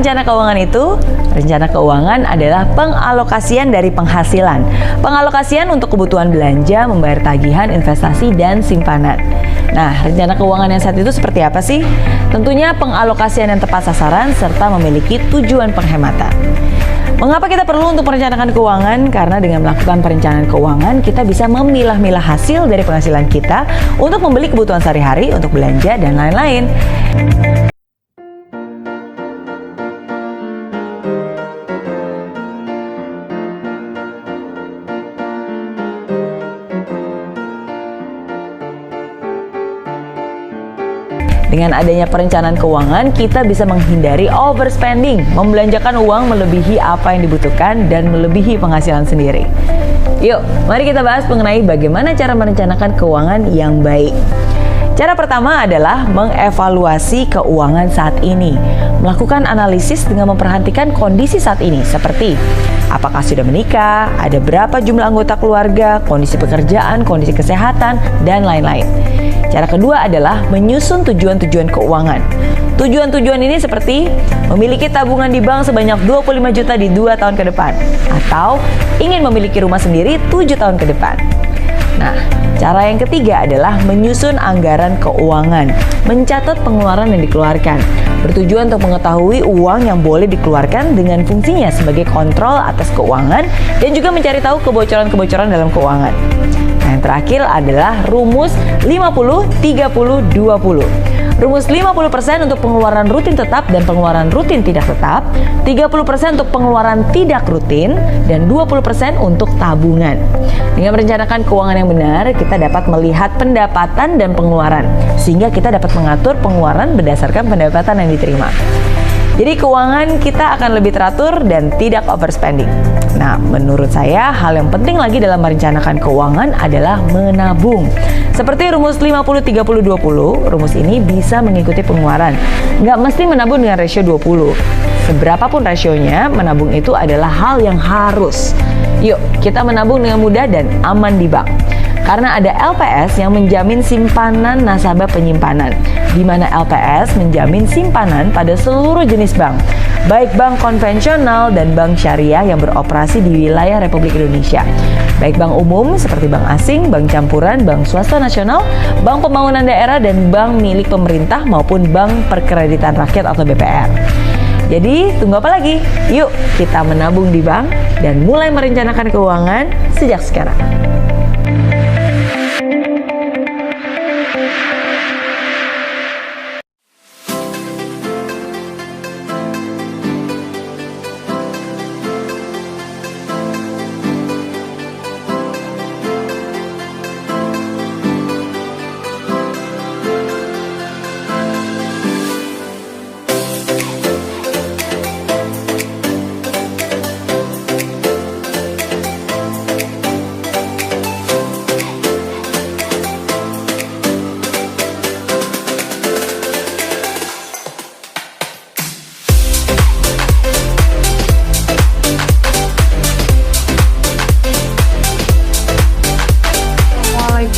rencana keuangan itu? Rencana keuangan adalah pengalokasian dari penghasilan. Pengalokasian untuk kebutuhan belanja, membayar tagihan, investasi, dan simpanan. Nah, rencana keuangan yang saat itu seperti apa sih? Tentunya pengalokasian yang tepat sasaran serta memiliki tujuan penghematan. Mengapa kita perlu untuk merencanakan keuangan? Karena dengan melakukan perencanaan keuangan, kita bisa memilah-milah hasil dari penghasilan kita untuk membeli kebutuhan sehari-hari, untuk belanja, dan lain-lain. Dengan adanya perencanaan keuangan, kita bisa menghindari overspending, membelanjakan uang melebihi apa yang dibutuhkan dan melebihi penghasilan sendiri. Yuk, mari kita bahas mengenai bagaimana cara merencanakan keuangan yang baik. Cara pertama adalah mengevaluasi keuangan saat ini. Melakukan analisis dengan memperhatikan kondisi saat ini, seperti apakah sudah menikah, ada berapa jumlah anggota keluarga, kondisi pekerjaan, kondisi kesehatan, dan lain-lain. Cara kedua adalah menyusun tujuan-tujuan keuangan. Tujuan-tujuan ini seperti memiliki tabungan di bank sebanyak 25 juta di 2 tahun ke depan, atau ingin memiliki rumah sendiri 7 tahun ke depan. Nah, cara yang ketiga adalah menyusun anggaran keuangan, mencatat pengeluaran yang dikeluarkan, bertujuan untuk mengetahui uang yang boleh dikeluarkan dengan fungsinya sebagai kontrol atas keuangan dan juga mencari tahu kebocoran-kebocoran dalam keuangan. Nah, yang terakhir adalah rumus 50-30-20. Rumus 50% untuk pengeluaran rutin tetap dan pengeluaran rutin tidak tetap, 30% untuk pengeluaran tidak rutin, dan 20% untuk tabungan. Dengan merencanakan keuangan yang benar, kita dapat melihat pendapatan dan pengeluaran, sehingga kita dapat mengatur pengeluaran berdasarkan pendapatan yang diterima. Jadi keuangan kita akan lebih teratur dan tidak overspending. Nah, menurut saya hal yang penting lagi dalam merencanakan keuangan adalah menabung. Seperti rumus 50-30-20, rumus ini bisa mengikuti pengeluaran. Nggak mesti menabung dengan rasio 20. Seberapapun rasionya, menabung itu adalah hal yang harus. Yuk, kita menabung dengan mudah dan aman di bank. Karena ada LPS yang menjamin simpanan nasabah penyimpanan, di mana LPS menjamin simpanan pada seluruh jenis bank, baik bank konvensional dan bank syariah yang beroperasi di wilayah Republik Indonesia, baik bank umum seperti bank asing, bank campuran, bank swasta nasional, bank pembangunan daerah, dan bank milik pemerintah maupun bank perkreditan rakyat atau BPR. Jadi, tunggu apa lagi? Yuk, kita menabung di bank dan mulai merencanakan keuangan sejak sekarang.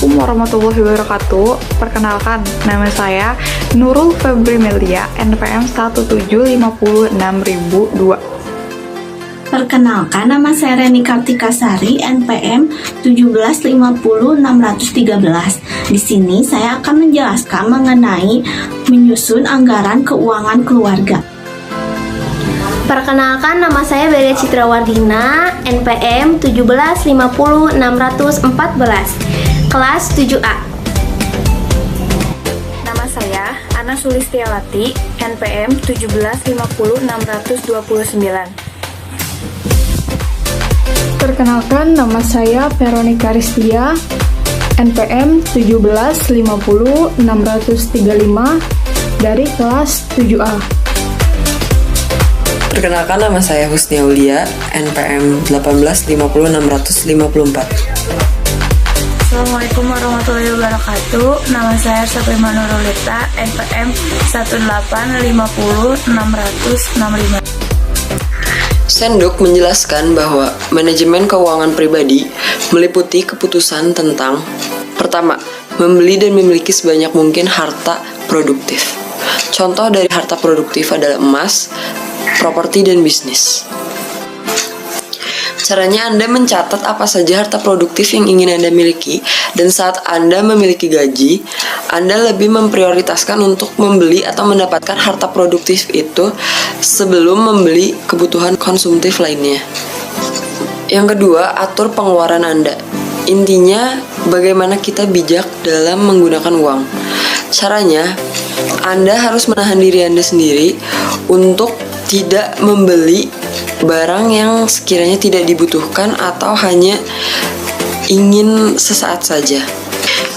Assalamualaikum warahmatullahi wabarakatuh. Perkenalkan, nama saya Nurul Febri Melia, NPM 1756002. Perkenalkan, nama saya Reni Kartika Sari, NPM 1750613. Di sini saya akan menjelaskan mengenai menyusun anggaran keuangan keluarga. Perkenalkan, nama saya Beria Citrawardina, NPM 1750614, kelas 7A. Nama saya Ana Sulistiawati, NPM 1750629. Perkenalkan, nama saya Veronica Ristia, NPM 1750635 dari kelas 7A. Perkenalkan, nama saya Husni Aulia, NPM 1850654. Assalamualaikum warahmatullahi wabarakatuh. Nama saya Saprima Nurulita, NPM 1850665. Senduk menjelaskan bahwa manajemen keuangan pribadi meliputi keputusan tentang: pertama, membeli dan memiliki sebanyak mungkin harta produktif. Contoh dari harta produktif adalah emas, properti dan bisnis. Caranya Anda mencatat apa saja harta produktif yang ingin Anda miliki, dan saat Anda memiliki gaji, Anda lebih memprioritaskan untuk membeli atau mendapatkan harta produktif itu sebelum membeli kebutuhan konsumtif lainnya. Yang kedua, atur pengeluaran Anda. Intinya, bagaimana kita bijak dalam menggunakan uang. Caranya, Anda harus menahan diri Anda sendiri untuk tidak membeli barang yang sekiranya tidak dibutuhkan atau hanya ingin sesaat saja.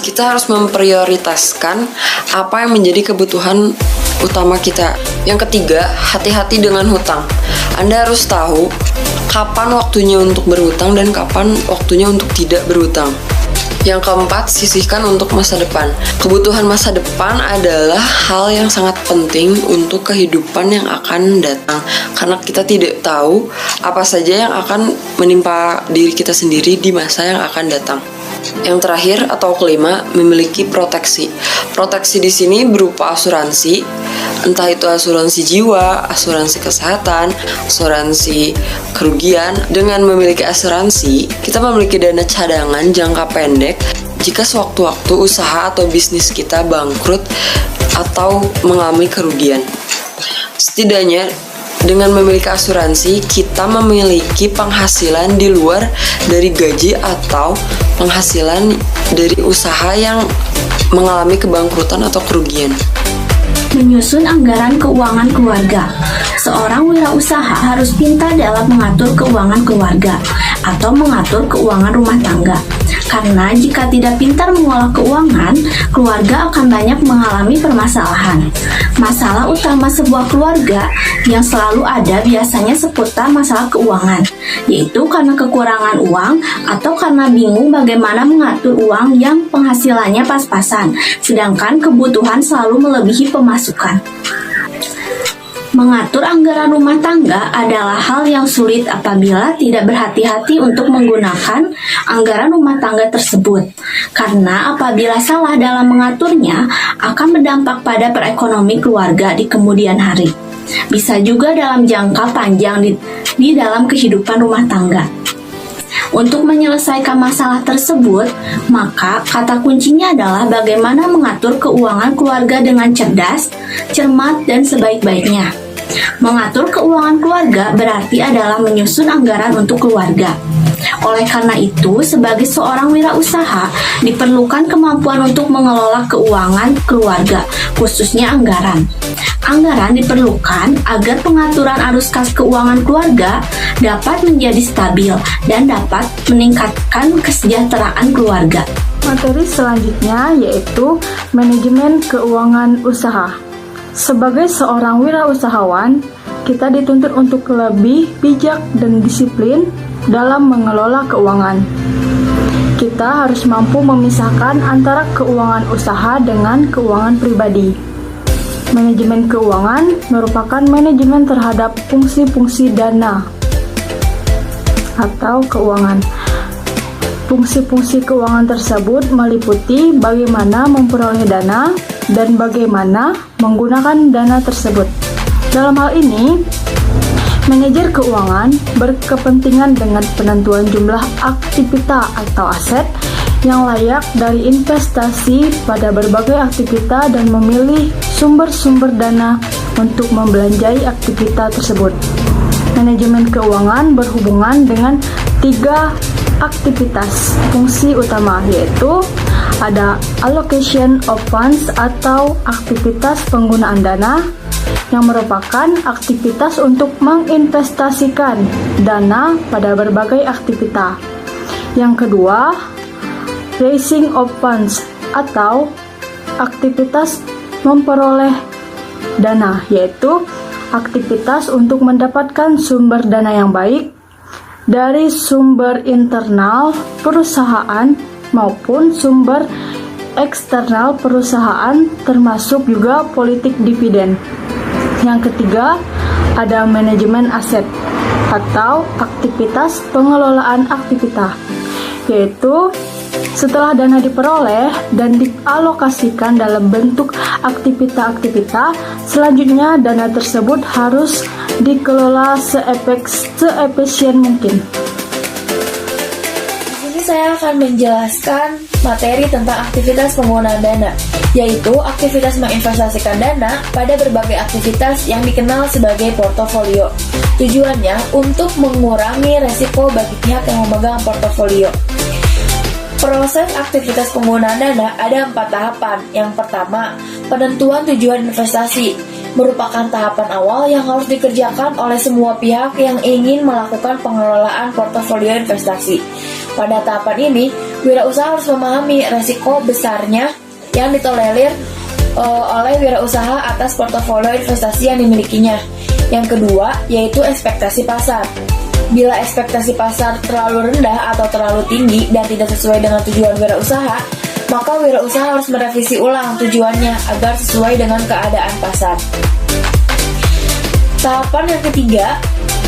Kita harus memprioritaskan apa yang menjadi kebutuhan utama kita. Yang ketiga, hati-hati dengan hutang. Anda harus tahu kapan waktunya untuk berhutang dan kapan waktunya untuk tidak berhutang. Yang keempat, sisihkan untuk masa depan. Kebutuhan masa depan adalah hal yang sangat penting untuk kehidupan yang akan datang, karena kita tidak tahu apa saja yang akan menimpa diri kita sendiri di masa yang akan datang. Yang terakhir atau kelima, memiliki proteksi. Proteksi di sini berupa asuransi, entah itu asuransi jiwa, asuransi kesehatan, asuransi kerugian. Dengan memiliki asuransi, kita memiliki dana cadangan jangka pendek jika sewaktu-waktu usaha atau bisnis kita bangkrut atau mengalami kerugian. Setidaknya dengan memiliki asuransi, kita memiliki penghasilan di luar dari gaji atau penghasilan dari usaha yang mengalami kebangkrutan atau kerugian. Menyusun anggaran keuangan keluarga. Seorang wirausaha harus pintar dalam mengatur keuangan keluarga atau mengatur keuangan rumah tangga. Karena jika tidak pintar mengolah keuangan, keluarga akan banyak mengalami permasalahan. Masalah utama sebuah keluarga yang selalu ada biasanya seputar masalah keuangan, yaitu karena kekurangan uang atau karena bingung bagaimana mengatur uang yang penghasilannya pas-pasan, sedangkan kebutuhan selalu melebihi pemasukan. Mengatur anggaran rumah tangga adalah hal yang sulit apabila tidak berhati-hati untuk menggunakan anggaran rumah tangga tersebut. Karena apabila salah dalam mengaturnya, akan berdampak pada perekonomian keluarga di kemudian hari. Bisa juga dalam jangka panjang di dalam kehidupan rumah tangga. Untuk menyelesaikan masalah tersebut, maka kata kuncinya adalah bagaimana mengatur keuangan keluarga dengan cerdas, cermat, dan sebaik-baiknya. Mengatur keuangan keluarga berarti adalah menyusun anggaran untuk keluarga. Oleh karena itu, sebagai seorang wirausaha, diperlukan kemampuan untuk mengelola keuangan keluarga, khususnya anggaran. Anggaran diperlukan agar pengaturan arus kas keuangan keluarga dapat menjadi stabil dan dapat meningkatkan kesejahteraan keluarga. Materi selanjutnya yaitu manajemen keuangan usaha. Sebagai seorang wirausahawan, kita dituntut untuk lebih bijak dan disiplin dalam mengelola keuangan. Kita harus mampu memisahkan antara keuangan usaha dengan keuangan pribadi. Manajemen keuangan merupakan manajemen terhadap fungsi-fungsi dana atau keuangan. Fungsi-fungsi keuangan tersebut meliputi bagaimana memperoleh dana dan bagaimana menggunakan dana tersebut. Dalam hal ini, manajer keuangan berkepentingan dengan penentuan jumlah aktivitas atau aset yang layak dari investasi pada berbagai aktivitas dan memilih sumber-sumber dana untuk membelanjai aktivitas tersebut. Manajemen keuangan berhubungan dengan 3 aktivitas fungsi utama, yaitu ada allocation of funds atau aktivitas penggunaan dana yang merupakan aktivitas untuk menginvestasikan dana pada berbagai aktivitas. Yang kedua, raising of funds atau aktivitas memperoleh dana, yaitu aktivitas untuk mendapatkan sumber dana yang baik dari sumber internal perusahaan maupun sumber eksternal perusahaan, termasuk juga politik dividen. Yang ketiga, ada manajemen aset atau aktivitas pengelolaan aktivitas, yaitu setelah dana diperoleh dan dialokasikan dalam bentuk aktivitas-aktivitas, selanjutnya dana tersebut harus dikelola seefisien mungkin. Di sini saya akan menjelaskan materi tentang aktivitas penggunaan dana, yaitu aktivitas menginvestasikan dana pada berbagai aktivitas yang dikenal sebagai portofolio. Tujuannya untuk mengurangi resiko bagi pihak yang memegang portofolio. Proses aktivitas penggunaan dana ada 4 tahapan. Yang pertama, penentuan tujuan investasi merupakan tahapan awal yang harus dikerjakan oleh semua pihak yang ingin melakukan pengelolaan portofolio investasi. Pada tahapan ini, wirausaha harus memahami resiko besarnya yang ditolerir oleh wirausaha atas portofolio investasi yang dimilikinya. Yang kedua, yaitu ekspektasi pasar. Bila ekspektasi pasar terlalu rendah atau terlalu tinggi dan tidak sesuai dengan tujuan wirausaha, maka wirausaha harus merevisi ulang tujuannya agar sesuai dengan keadaan pasar. Tahapan yang ketiga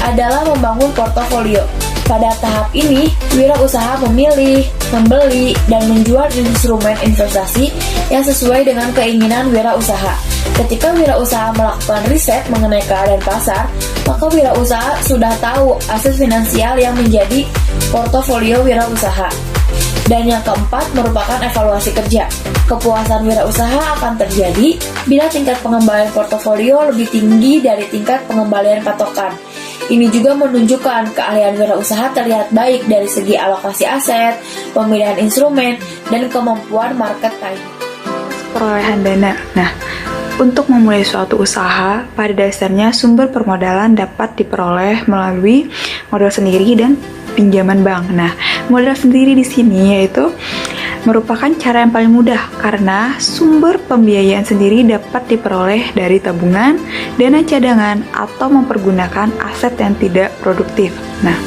adalah membangun portofolio. Pada tahap ini, wirausaha memilih, membeli, dan menjual instrumen investasi yang sesuai dengan keinginan wirausaha. Ketika wirausaha melakukan riset mengenai keadaan pasar, maka wirausaha sudah tahu aset finansial yang menjadi portofolio wirausaha. Dan yang keempat merupakan evaluasi kerja. Kepuasan wirausaha akan terjadi bila tingkat pengembalian portofolio lebih tinggi dari tingkat pengembalian patokan. Ini juga menunjukkan keahlian wirausaha terlihat baik dari segi alokasi aset, pemilihan instrumen, dan kemampuan market timing. Perolehan dana. Nah, untuk memulai suatu usaha, pada dasarnya sumber permodalan dapat diperoleh melalui modal sendiri dan pinjaman bank. Nah, modal sendiri di sini yaitu merupakan cara yang paling mudah karena sumber pembiayaan sendiri dapat diperoleh dari tabungan, dana cadangan, atau mempergunakan aset yang tidak produktif. Nah,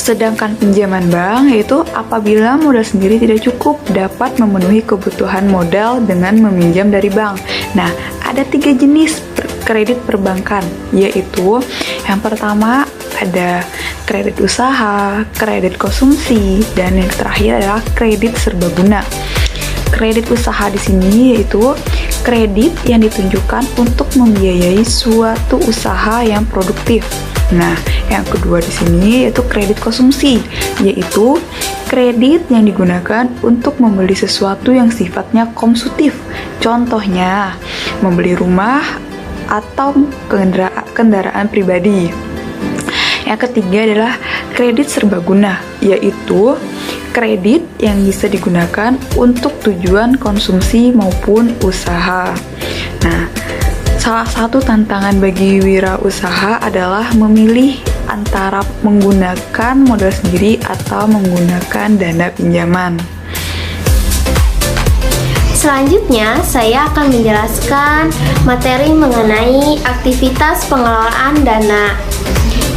sedangkan pinjaman bank yaitu apabila modal sendiri tidak cukup dapat memenuhi kebutuhan modal dengan meminjam dari bank. Nah, ada 3 jenis kredit perbankan, yaitu yang pertama ada kredit usaha, kredit konsumsi, dan yang terakhir adalah kredit serbaguna. Kredit usaha di sini yaitu kredit yang ditunjukkan untuk membiayai suatu usaha yang produktif. Nah, yang kedua di sini yaitu kredit konsumsi, yaitu kredit yang digunakan untuk membeli sesuatu yang sifatnya konsumtif. Contohnya, membeli rumah atau kendaraan pribadi. Yang ketiga adalah kredit serbaguna, yaitu kredit yang bisa digunakan untuk tujuan konsumsi maupun usaha. Nah, salah satu tantangan bagi wirausaha adalah memilih antara menggunakan modal sendiri atau menggunakan dana pinjaman. Selanjutnya, saya akan menjelaskan materi mengenai aktivitas pengelolaan dana.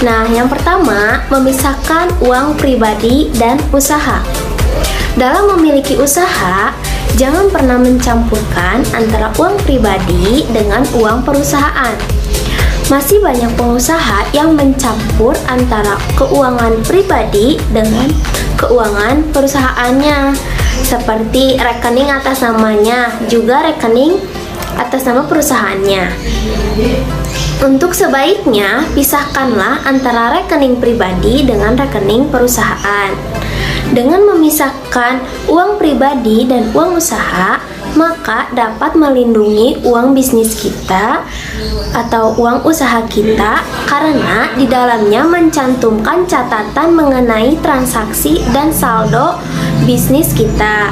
Nah, yang pertama, memisahkan uang pribadi dan usaha. Dalam memiliki usaha, jangan pernah mencampurkan antara uang pribadi dengan uang perusahaan. Masih banyak pengusaha yang mencampur antara keuangan pribadi dengan keuangan perusahaannya, seperti rekening atas namanya, juga rekening atas nama perusahaannya. Untuk sebaiknya, pisahkanlah antara rekening pribadi dengan rekening perusahaan. Dengan memisahkan uang pribadi dan uang usaha, maka dapat melindungi uang bisnis kita atau uang usaha kita karena di dalamnya mencantumkan catatan mengenai transaksi dan saldo bisnis kita.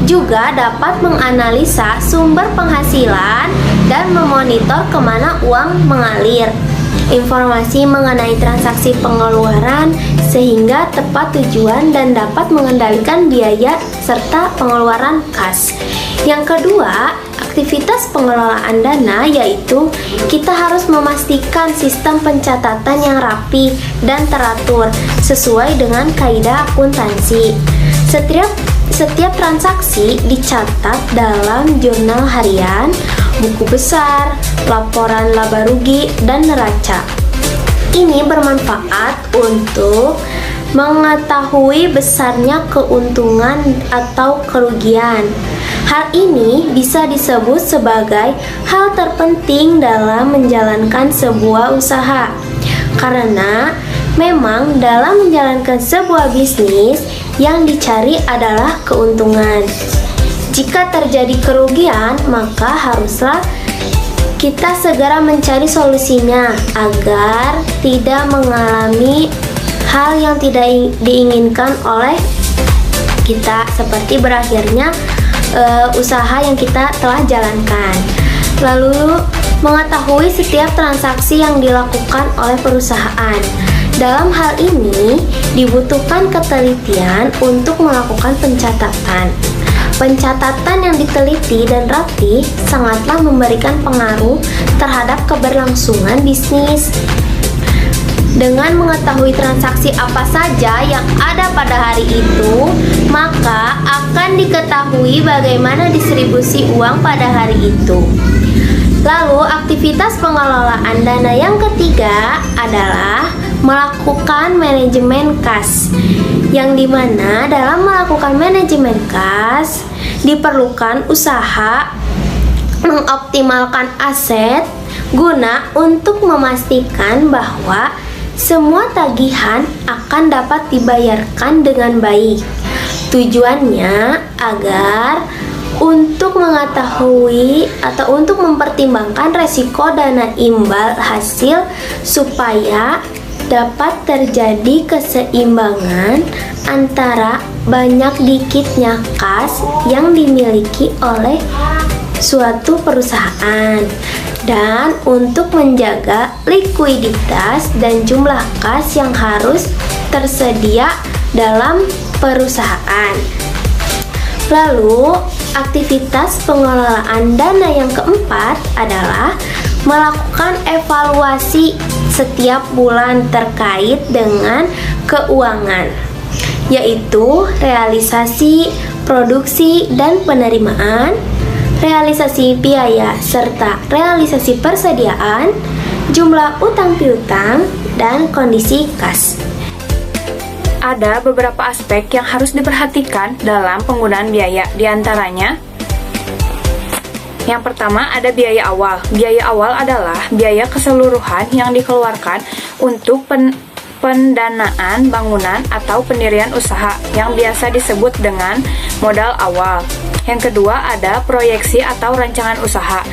Juga dapat menganalisa sumber penghasilan dan memonitor kemana uang mengalir. Informasi mengenai transaksi pengeluaran sehingga tepat tujuan dan dapat mengendalikan biaya serta pengeluaran kas. Yang kedua, aktivitas pengelolaan dana yaitu kita harus memastikan sistem pencatatan yang rapi dan teratur sesuai dengan kaidah akuntansi. Setiap transaksi dicatat dalam jurnal harian, buku besar, laporan laba rugi, dan neraca. Ini bermanfaat untuk mengetahui besarnya keuntungan atau kerugian. Hal ini bisa disebut sebagai hal terpenting dalam menjalankan sebuah usaha. Karena memang dalam menjalankan sebuah bisnis yang dicari adalah keuntungan. Jika terjadi kerugian, maka haruslah kita segera mencari solusinya agar tidak mengalami hal yang tidak diinginkan oleh kita, seperti berakhirnya usaha yang kita telah jalankan. Lalu, mengetahui setiap transaksi yang dilakukan oleh perusahaan. Dalam hal ini, dibutuhkan ketelitian untuk melakukan pencatatan. Pencatatan yang diteliti dan rapi sangatlah memberikan pengaruh terhadap keberlangsungan bisnis. Dengan mengetahui transaksi apa saja yang ada pada hari itu, maka akan diketahui bagaimana distribusi uang pada hari itu. Lalu, aktivitas pengelolaan dana yang ketiga adalah melakukan manajemen kas, yang dimana dalam melakukan manajemen kas diperlukan usaha mengoptimalkan aset guna untuk memastikan bahwa semua tagihan akan dapat dibayarkan dengan baik. Tujuannya agar untuk mengetahui atau untuk mempertimbangkan resiko dana imbal hasil supaya dapat terjadi keseimbangan antara banyak dikitnya kas yang dimiliki oleh suatu perusahaan dan untuk menjaga likuiditas dan jumlah kas yang harus tersedia dalam perusahaan. Lalu, aktivitas pengelolaan dana yang keempat adalah melakukan evaluasi setiap bulan terkait dengan keuangan, yaitu realisasi, produksi, dan penerimaan, realisasi biaya, serta realisasi persediaan, jumlah utang piutang, dan kondisi kas. Ada beberapa aspek yang harus diperhatikan dalam penggunaan biaya. Di antaranya, yang pertama ada biaya awal. Biaya awal adalah biaya keseluruhan yang dikeluarkan untuk pendanaan bangunan atau pendirian usaha yang biasa disebut dengan modal awal. Yang kedua ada proyeksi atau rancangan usaha.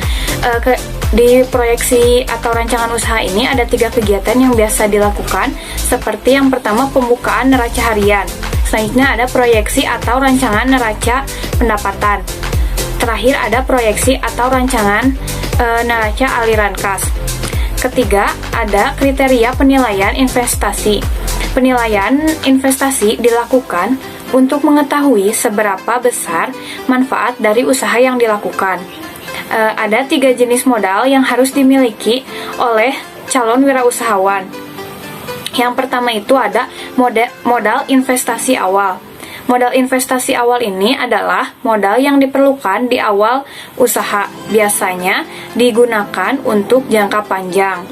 Di proyeksi atau rancangan usaha ini ada 3 kegiatan yang biasa dilakukan, seperti yang pertama pembukaan neraca harian. Selanjutnya ada proyeksi atau rancangan neraca pendapatan. Terakhir ada proyeksi atau rancangan neraca aliran kas. Ketiga, ada kriteria penilaian investasi. Penilaian investasi dilakukan untuk mengetahui seberapa besar manfaat dari usaha yang dilakukan. Ada 3 jenis modal yang harus dimiliki oleh calon wirausahawan. Yang pertama itu ada modal investasi awal. Modal investasi awal ini adalah modal yang diperlukan di awal usaha, biasanya digunakan untuk jangka panjang.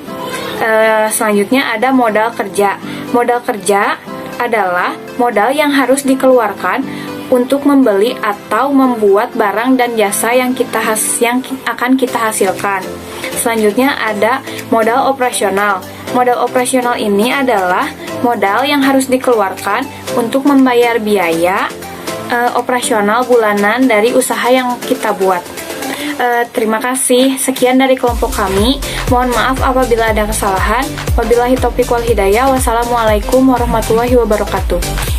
Selanjutnya ada modal kerja. Modal kerja adalah modal yang harus dikeluarkan untuk membeli atau membuat barang dan jasa yang akan kita hasilkan. Selanjutnya ada modal operasional. Modal operasional ini adalah modal yang harus dikeluarkan untuk membayar biaya operasional bulanan dari usaha yang kita buat. Terima kasih. Sekian dari kelompok kami. Mohon maaf apabila ada kesalahan. Wabillahi taufiq wal hidayah. Wassalamualaikum warahmatullahi wabarakatuh.